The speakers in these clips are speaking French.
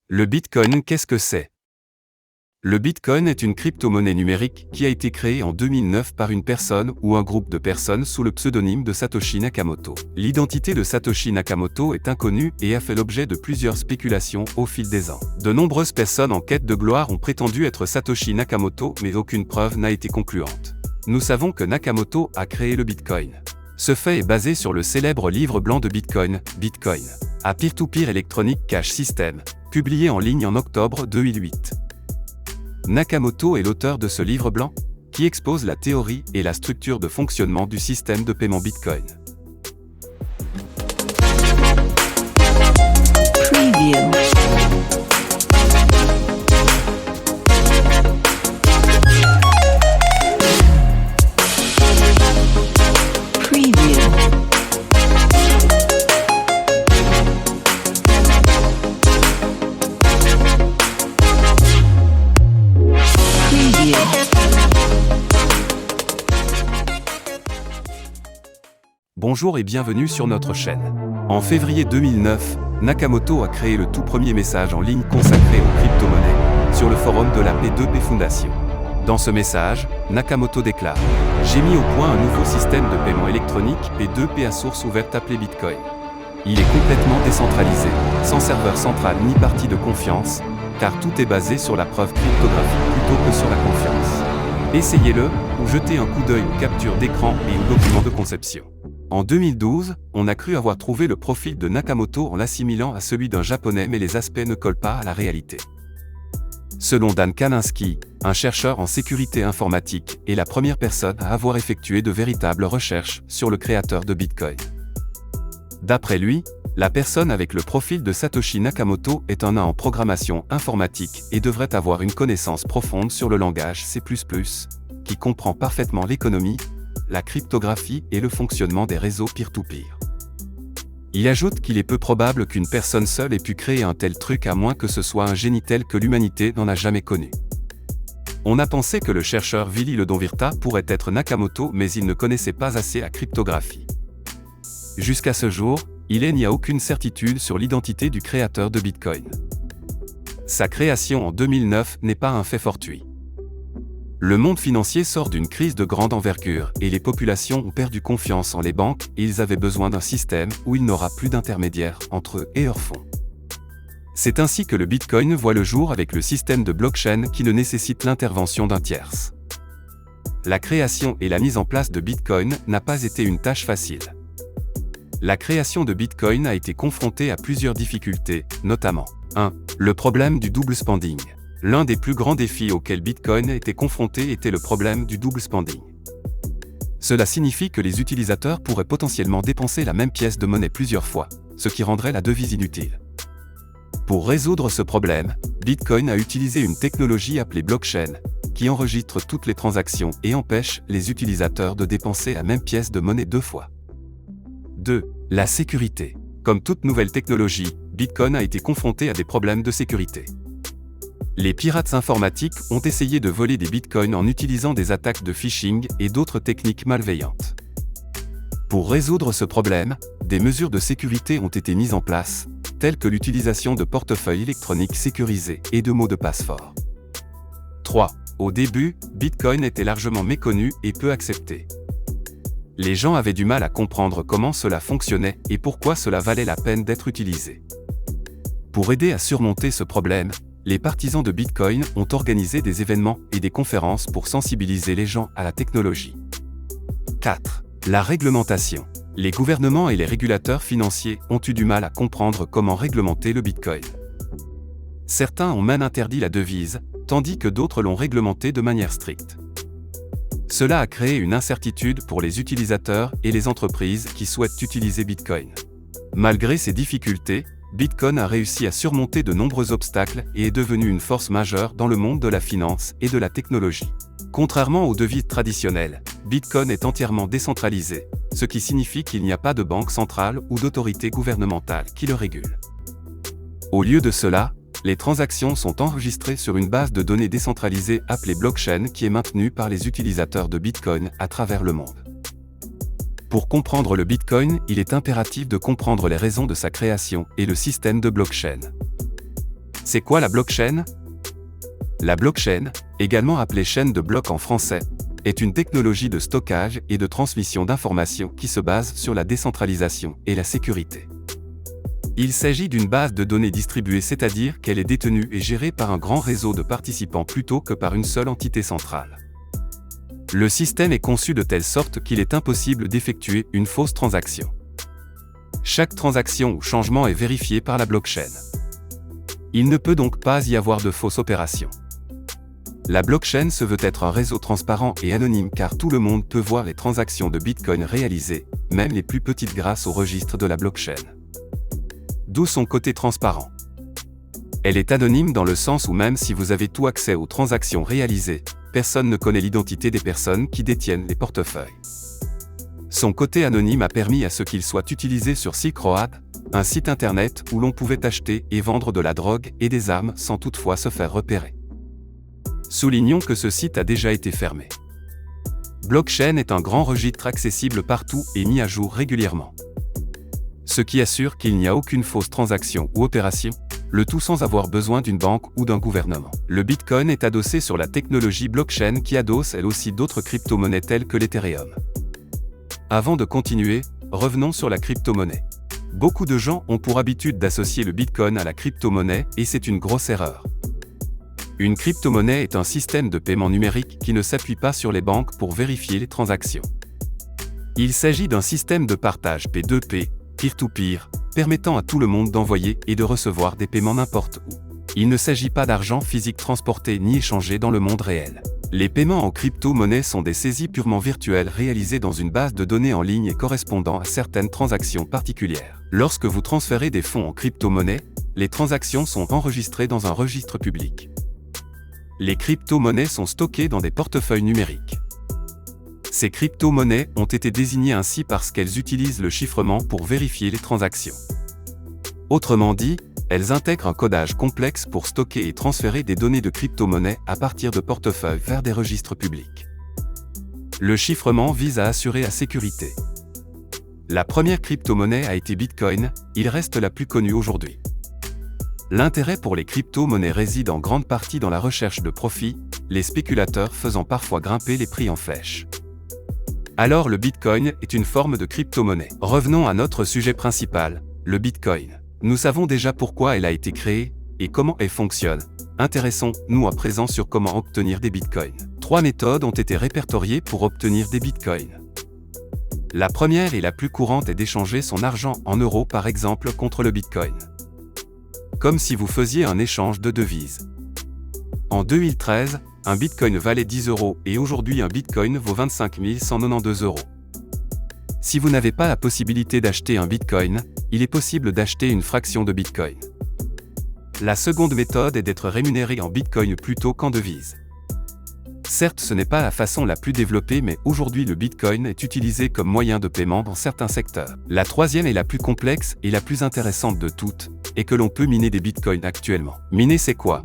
Le Bitcoin, qu'est-ce que c'est? Le Bitcoin est une crypto-monnaie numérique qui a été créée en 2009 par une personne ou un groupe de personnes sous le pseudonyme de Satoshi Nakamoto. L'identité de Satoshi Nakamoto est inconnue et a fait l'objet de plusieurs spéculations au fil des ans. De nombreuses personnes en quête de gloire ont prétendu être Satoshi Nakamoto, mais aucune preuve n'a été concluante. Nous savons que Nakamoto a créé le Bitcoin. Ce fait est basé sur le célèbre livre blanc de Bitcoin, Bitcoin, a Peer-to-Peer Electronic Cash System, publié en ligne en octobre 2008. Nakamoto est l'auteur de ce livre blanc, qui expose la théorie et la structure de fonctionnement du système de paiement Bitcoin. Preview. Bonjour et bienvenue sur notre chaîne. En février 2009, Nakamoto a créé le tout premier message en ligne consacré aux crypto-monnaies, sur le forum de la P2P Foundation. Dans ce message, Nakamoto déclare « J'ai mis au point un nouveau système de paiement électronique P2P à source ouverte appelé Bitcoin. Il est complètement décentralisé, sans serveur central ni partie de confiance, car tout est basé sur la preuve cryptographique plutôt que sur la confiance. Essayez-le, ou jetez un coup d'œil aux captures d'écran et aux documents de conception. » En 2012, on a cru avoir trouvé le profil de Nakamoto en l'assimilant à celui d'un japonais, mais les aspects ne collent pas à la réalité. Selon Dan Kalinsky, un chercheur en sécurité informatique, est la première personne à avoir effectué de véritables recherches sur le créateur de Bitcoin. D'après lui, la personne avec le profil de Satoshi Nakamoto est un nain en programmation informatique et devrait avoir une connaissance profonde sur le langage C++, qui comprend parfaitement l'économie, la cryptographie et le fonctionnement des réseaux peer-to-peer. Il ajoute qu'il est peu probable qu'une personne seule ait pu créer un tel truc à moins que ce soit un génie tel que l'humanité n'en a jamais connu. On a pensé que le chercheur Vili Ledonvirta pourrait être Nakamoto, mais il ne connaissait pas assez la cryptographie. Jusqu'à ce jour, il n'y a aucune certitude sur l'identité du créateur de Bitcoin. Sa création en 2009 n'est pas un fait fortuit. Le monde financier sort d'une crise de grande envergure et les populations ont perdu confiance en les banques et ils avaient besoin d'un système où il n'aura plus d'intermédiaires entre eux et leurs fonds. C'est ainsi que le Bitcoin voit le jour avec le système de blockchain qui ne nécessite l'intervention d'un tierce. La création et la mise en place de Bitcoin n'a pas été une tâche facile. La création de Bitcoin a été confrontée à plusieurs difficultés, notamment 1. Le problème du double spending. L'un des plus grands défis auxquels Bitcoin a été confronté était le problème du double spending. Cela signifie que les utilisateurs pourraient potentiellement dépenser la même pièce de monnaie plusieurs fois, ce qui rendrait la devise inutile. Pour résoudre ce problème, Bitcoin a utilisé une technologie appelée blockchain, qui enregistre toutes les transactions et empêche les utilisateurs de dépenser la même pièce de monnaie deux fois. 2. La sécurité. Comme toute nouvelle technologie, Bitcoin a été confronté à des problèmes de sécurité. Les pirates informatiques ont essayé de voler des bitcoins en utilisant des attaques de phishing et d'autres techniques malveillantes. Pour résoudre ce problème, des mesures de sécurité ont été mises en place, telles que l'utilisation de portefeuilles électroniques sécurisés et de mots de passe forts. 3. Au début, Bitcoin était largement méconnu et peu accepté. Les gens avaient du mal à comprendre comment cela fonctionnait et pourquoi cela valait la peine d'être utilisé. Pour aider à surmonter ce problème, les partisans de Bitcoin ont organisé des événements et des conférences pour sensibiliser les gens à la technologie. 4. La réglementation. Les gouvernements et les régulateurs financiers ont eu du mal à comprendre comment réglementer le Bitcoin. Certains ont même interdit la devise, tandis que d'autres l'ont réglementé de manière stricte. Cela a créé une incertitude pour les utilisateurs et les entreprises qui souhaitent utiliser Bitcoin. Malgré ces difficultés, Bitcoin a réussi à surmonter de nombreux obstacles et est devenu une force majeure dans le monde de la finance et de la technologie. Contrairement aux devises traditionnelles, Bitcoin est entièrement décentralisé, ce qui signifie qu'il n'y a pas de banque centrale ou d'autorité gouvernementale qui le régule. Au lieu de cela, les transactions sont enregistrées sur une base de données décentralisée appelée blockchain qui est maintenue par les utilisateurs de Bitcoin à travers le monde. Pour comprendre le Bitcoin, il est impératif de comprendre les raisons de sa création et le système de blockchain. C'est quoi la blockchain? La blockchain, également appelée chaîne de blocs en français, est une technologie de stockage et de transmission d'informations qui se base sur la décentralisation et la sécurité. Il s'agit d'une base de données distribuée, c'est-à-dire qu'elle est détenue et gérée par un grand réseau de participants plutôt que par une seule entité centrale. Le système est conçu de telle sorte qu'il est impossible d'effectuer une fausse transaction. Chaque transaction ou changement est vérifié par la blockchain. Il ne peut donc pas y avoir de fausses opérations. La blockchain se veut être un réseau transparent et anonyme car tout le monde peut voir les transactions de Bitcoin réalisées, même les plus petites grâce au registre de la blockchain. D'où son côté transparent. Elle est anonyme dans le sens où même si vous avez tout accès aux transactions réalisées, personne ne connaît l'identité des personnes qui détiennent les portefeuilles. Son côté anonyme a permis à ce qu'il soit utilisé sur Silk Road, un site internet où l'on pouvait acheter et vendre de la drogue et des armes sans toutefois se faire repérer. Soulignons que ce site a déjà été fermé. Blockchain est un grand registre accessible partout et mis à jour régulièrement. Ce qui assure qu'il n'y a aucune fausse transaction ou opération, le tout sans avoir besoin d'une banque ou d'un gouvernement. Le Bitcoin est adossé sur la technologie blockchain qui adosse elle aussi d'autres crypto-monnaies telles que l'Ethereum. Avant de continuer, revenons sur la crypto-monnaie. Beaucoup de gens ont pour habitude d'associer le Bitcoin à la crypto-monnaie et c'est une grosse erreur. Une crypto-monnaie est un système de paiement numérique qui ne s'appuie pas sur les banques pour vérifier les transactions. Il s'agit d'un système de partage P2P, peer-to-peer, permettant à tout le monde d'envoyer et de recevoir des paiements n'importe où. Il ne s'agit pas d'argent physique transporté ni échangé dans le monde réel. Les paiements en crypto-monnaie sont des saisies purement virtuelles réalisées dans une base de données en ligne et correspondant à certaines transactions particulières. Lorsque vous transférez des fonds en crypto-monnaie, les transactions sont enregistrées dans un registre public. Les crypto-monnaies sont stockées dans des portefeuilles numériques. Ces crypto-monnaies ont été désignées ainsi parce qu'elles utilisent le chiffrement pour vérifier les transactions. Autrement dit, elles intègrent un codage complexe pour stocker et transférer des données de crypto-monnaies à partir de portefeuilles vers des registres publics. Le chiffrement vise à assurer la sécurité. La première crypto-monnaie a été Bitcoin, il reste la plus connue aujourd'hui. L'intérêt pour les crypto-monnaies réside en grande partie dans la recherche de profit, les spéculateurs faisant parfois grimper les prix en flèche. Alors le Bitcoin est une forme de crypto-monnaie. Revenons à notre sujet principal, le Bitcoin. Nous savons déjà pourquoi elle a été créée et comment elle fonctionne. Intéressons-nous à présent sur comment obtenir des bitcoins. 3 méthodes ont été répertoriées pour obtenir des bitcoins. La première et la plus courante est d'échanger son argent en euros par exemple contre le bitcoin. Comme si vous faisiez un échange de devises. En 2013, un bitcoin valait 10 € et aujourd'hui un bitcoin vaut 25 192 €. Si vous n'avez pas la possibilité d'acheter un bitcoin, il est possible d'acheter une fraction de bitcoin. La seconde méthode est d'être rémunéré en bitcoin plutôt qu'en devise. Certes, ce n'est pas la façon la plus développée, mais aujourd'hui le bitcoin est utilisé comme moyen de paiement dans certains secteurs. La troisième est la plus complexe et la plus intéressante de toutes, et que l'on peut miner des bitcoins actuellement. Miner, c'est quoi?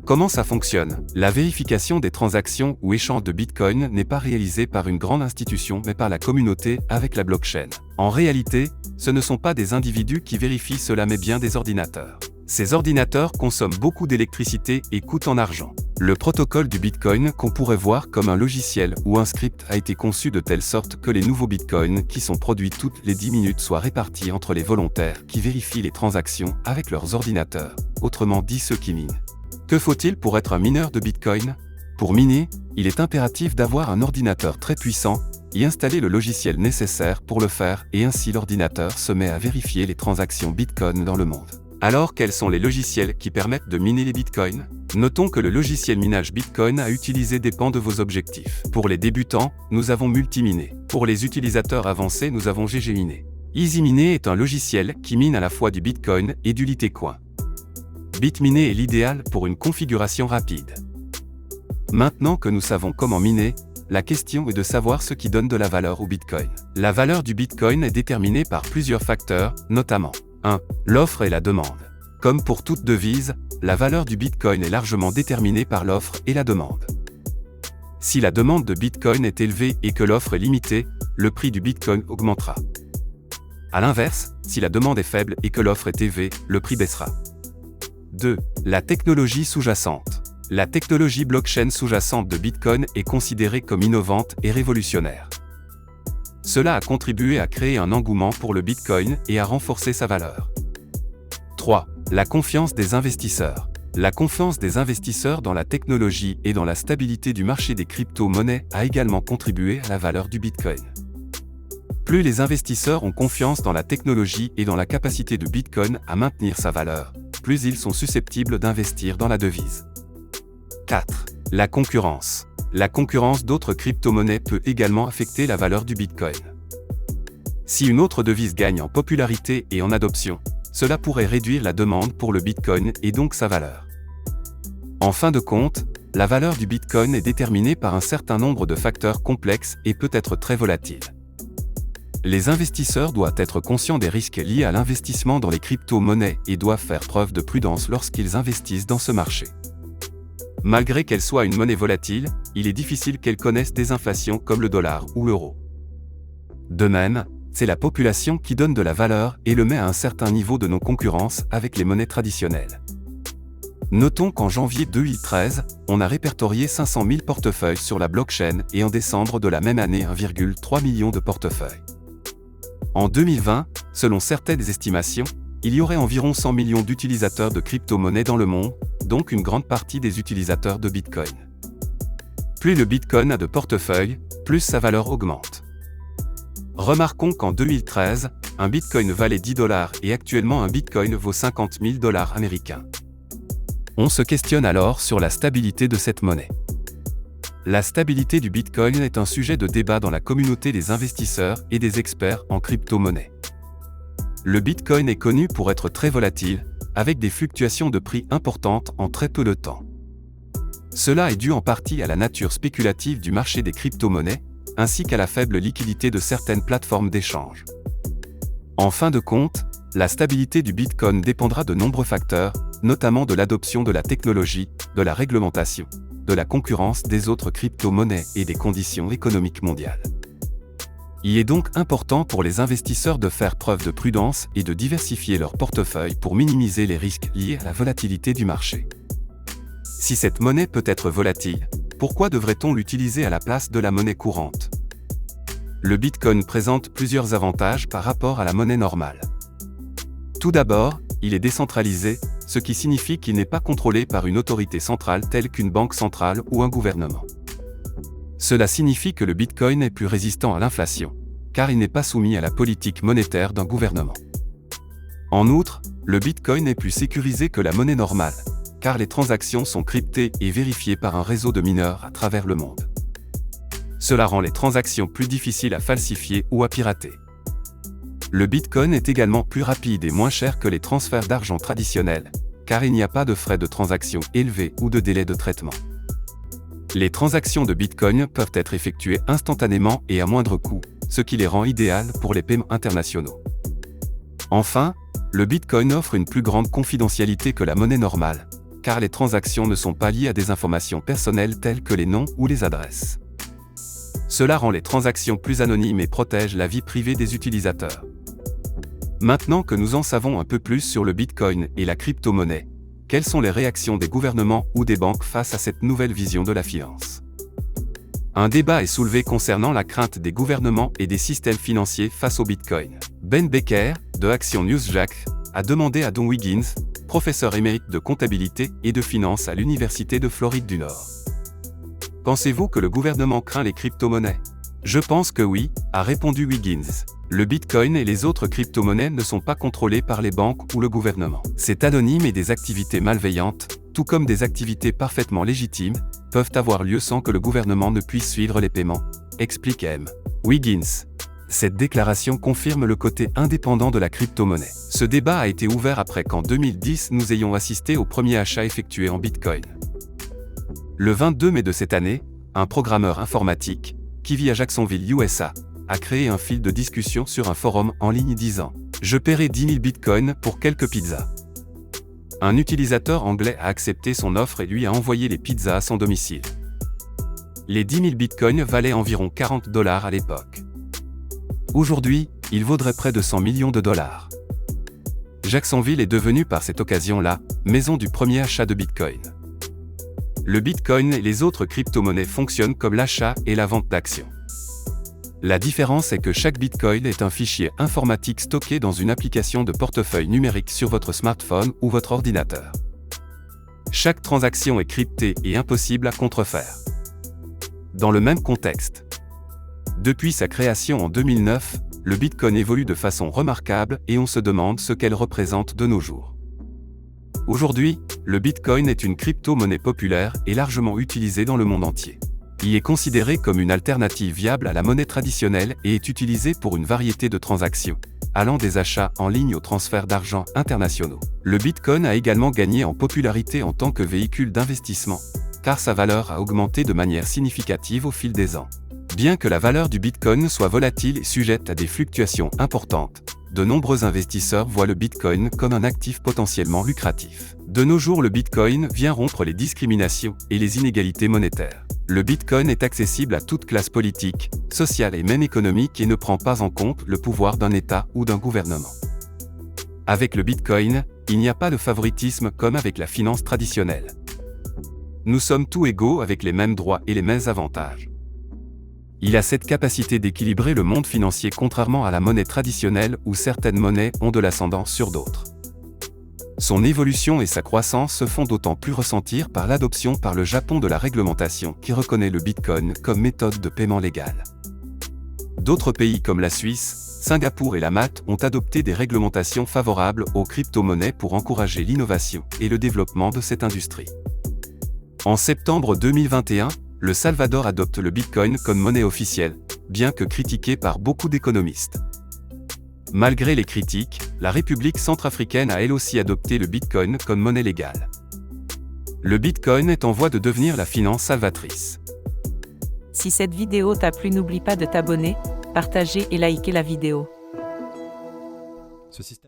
Comment ça fonctionne? La vérification des transactions ou échanges de Bitcoin n'est pas réalisée par une grande institution mais par la communauté avec la blockchain. En réalité, ce ne sont pas des individus qui vérifient cela mais bien des ordinateurs. Ces ordinateurs consomment beaucoup d'électricité et coûtent en argent. Le protocole du Bitcoin qu'on pourrait voir comme un logiciel ou un script a été conçu de telle sorte que les nouveaux Bitcoins qui sont produits toutes les 10 minutes soient répartis entre les volontaires qui vérifient les transactions avec leurs ordinateurs, autrement dit ceux qui minent. Que faut-il pour être un mineur de Bitcoin? Pour miner, il est impératif d'avoir un ordinateur très puissant, y installer le logiciel nécessaire pour le faire et ainsi l'ordinateur se met à vérifier les transactions Bitcoin dans le monde. Alors quels sont les logiciels qui permettent de miner les Bitcoins? Notons que le logiciel minage Bitcoin à utiliser dépend de vos objectifs. Pour les débutants, nous avons Multiminer. Pour les utilisateurs avancés, nous avons GGMiner. EasyMiner est un logiciel qui mine à la fois du Bitcoin et du Litecoin. Bitminer est l'idéal pour une configuration rapide. Maintenant que nous savons comment miner, la question est de savoir ce qui donne de la valeur au Bitcoin. La valeur du Bitcoin est déterminée par plusieurs facteurs, notamment 1. L'offre et la demande. Comme pour toute devise, la valeur du Bitcoin est largement déterminée par l'offre et la demande. Si la demande de Bitcoin est élevée et que l'offre est limitée, le prix du Bitcoin augmentera. A l'inverse, si la demande est faible et que l'offre est élevée, le prix baissera. 2. La technologie sous-jacente. La technologie blockchain sous-jacente de Bitcoin est considérée comme innovante et révolutionnaire. Cela a contribué à créer un engouement pour le Bitcoin et à renforcer sa valeur. 3. La confiance des investisseurs. La confiance des investisseurs dans la technologie et dans la stabilité du marché des crypto-monnaies a également contribué à la valeur du Bitcoin. Plus les investisseurs ont confiance dans la technologie et dans la capacité de Bitcoin à maintenir sa valeur, plus ils sont susceptibles d'investir dans la devise. 4. La concurrence. La concurrence d'autres crypto-monnaies peut également affecter la valeur du Bitcoin. Si une autre devise gagne en popularité et en adoption, cela pourrait réduire la demande pour le Bitcoin et donc sa valeur. En fin de compte, la valeur du Bitcoin est déterminée par un certain nombre de facteurs complexes et peut être très volatile. Les investisseurs doivent être conscients des risques liés à l'investissement dans les crypto-monnaies et doivent faire preuve de prudence lorsqu'ils investissent dans ce marché. Malgré qu'elle soit une monnaie volatile, il est difficile qu'elle connaisse des inflations comme le dollar ou l'euro. De même, c'est la population qui donne de la valeur et le met à un certain niveau de nos concurrences avec les monnaies traditionnelles. Notons qu'en janvier 2013, on a répertorié 500 000 portefeuilles sur la blockchain et en décembre de la même année 1,3 million de portefeuilles. En 2020, selon certaines estimations, il y aurait environ 100 millions d'utilisateurs de crypto-monnaies dans le monde, donc une grande partie des utilisateurs de Bitcoin. Plus le Bitcoin a de portefeuilles, plus sa valeur augmente. Remarquons qu'en 2013, un Bitcoin valait $10 et actuellement un Bitcoin vaut $50 000 américains. On se questionne alors sur la stabilité de cette monnaie. La stabilité du Bitcoin est un sujet de débat dans la communauté des investisseurs et des experts en crypto-monnaie. Le Bitcoin est connu pour être très volatile, avec des fluctuations de prix importantes en très peu de temps. Cela est dû en partie à la nature spéculative du marché des crypto-monnaies, ainsi qu'à la faible liquidité de certaines plateformes d'échange. En fin de compte, la stabilité du Bitcoin dépendra de nombreux facteurs, notamment de l'adoption de la technologie, de la réglementation, de la concurrence des autres crypto-monnaies et des conditions économiques mondiales. Il est donc important pour les investisseurs de faire preuve de prudence et de diversifier leur portefeuille pour minimiser les risques liés à la volatilité du marché. Si cette monnaie peut être volatile, pourquoi devrait-on l'utiliser à la place de la monnaie courante ? Le Bitcoin présente plusieurs avantages par rapport à la monnaie normale. Tout d'abord, il est décentralisé, ce qui signifie qu'il n'est pas contrôlé par une autorité centrale telle qu'une banque centrale ou un gouvernement. Cela signifie que le Bitcoin est plus résistant à l'inflation, car il n'est pas soumis à la politique monétaire d'un gouvernement. En outre, le Bitcoin est plus sécurisé que la monnaie normale, car les transactions sont cryptées et vérifiées par un réseau de mineurs à travers le monde. Cela rend les transactions plus difficiles à falsifier ou à pirater. Le Bitcoin est également plus rapide et moins cher que les transferts d'argent traditionnels, car il n'y a pas de frais de transaction élevés ou de délai de traitement. Les transactions de Bitcoin peuvent être effectuées instantanément et à moindre coût, ce qui les rend idéales pour les paiements internationaux. Enfin, le Bitcoin offre une plus grande confidentialité que la monnaie normale, car les transactions ne sont pas liées à des informations personnelles telles que les noms ou les adresses. Cela rend les transactions plus anonymes et protège la vie privée des utilisateurs. Maintenant que nous en savons un peu plus sur le Bitcoin et la crypto-monnaie, quelles sont les réactions des gouvernements ou des banques face à cette nouvelle vision de la finance ? Un débat est soulevé concernant la crainte des gouvernements et des systèmes financiers face au Bitcoin. Ben Becker, de Action News Jack, a demandé à Don Wiggins, professeur émérite de comptabilité et de finance à l'Université de Floride du Nord. Pensez-vous que le gouvernement craint les crypto-monnaies ? Je pense que oui, a répondu Wiggins. Le Bitcoin et les autres crypto-monnaies ne sont pas contrôlés par les banques ou le gouvernement. C'est anonyme et des activités malveillantes, tout comme des activités parfaitement légitimes, peuvent avoir lieu sans que le gouvernement ne puisse suivre les paiements, explique M. Wiggins. Cette déclaration confirme le côté indépendant de la crypto-monnaie. Ce débat a été ouvert après qu'en 2010 nous ayons assisté au premier achat effectué en Bitcoin. Le 22 mai de cette année, un programmeur informatique, qui vit à Jacksonville, USA, a créé un fil de discussion sur un forum en ligne disant « Je paierai 10 000 bitcoins pour quelques pizzas ». Un utilisateur anglais a accepté son offre et lui a envoyé les pizzas à son domicile. Les 10 000 bitcoins valaient environ $40 à l'époque. Aujourd'hui, ils vaudraient près de 100 millions de dollars. Jacksonville est devenue par cette occasion la maison du premier achat de Bitcoin. Le Bitcoin et les autres crypto-monnaies fonctionnent comme l'achat et la vente d'actions. La différence est que chaque Bitcoin est un fichier informatique stocké dans une application de portefeuille numérique sur votre smartphone ou votre ordinateur. Chaque transaction est cryptée et impossible à contrefaire. Dans le même contexte, depuis sa création en 2009, le Bitcoin évolue de façon remarquable et on se demande ce qu'elle représente de nos jours. Aujourd'hui, le Bitcoin est une crypto-monnaie populaire et largement utilisée dans le monde entier. Il est considéré comme une alternative viable à la monnaie traditionnelle et est utilisé pour une variété de transactions, allant des achats en ligne aux transferts d'argent internationaux. Le Bitcoin a également gagné en popularité en tant que véhicule d'investissement, car sa valeur a augmenté de manière significative au fil des ans. Bien que la valeur du Bitcoin soit volatile et sujette à des fluctuations importantes, de nombreux investisseurs voient le Bitcoin comme un actif potentiellement lucratif. De nos jours, le Bitcoin vient rompre les discriminations et les inégalités monétaires. Le Bitcoin est accessible à toute classe politique, sociale et même économique et ne prend pas en compte le pouvoir d'un État ou d'un gouvernement. Avec le Bitcoin, il n'y a pas de favoritisme comme avec la finance traditionnelle. Nous sommes tous égaux avec les mêmes droits et les mêmes avantages. Il a cette capacité d'équilibrer le monde financier contrairement à la monnaie traditionnelle où certaines monnaies ont de l'ascendant sur d'autres. Son évolution et sa croissance se font d'autant plus ressentir par l'adoption par le Japon de la réglementation qui reconnaît le Bitcoin comme méthode de paiement légale. D'autres pays comme la Suisse, Singapour et la Malte ont adopté des réglementations favorables aux crypto-monnaies pour encourager l'innovation et le développement de cette industrie. En septembre 2021, le Salvador adopte le Bitcoin comme monnaie officielle, bien que critiqué par beaucoup d'économistes. Malgré les critiques, la République centrafricaine a elle aussi adopté le Bitcoin comme monnaie légale. Le Bitcoin est en voie de devenir la finance salvatrice. Si cette vidéo t'a plu, n'oublie pas de t'abonner, partager et liker la vidéo. Ce système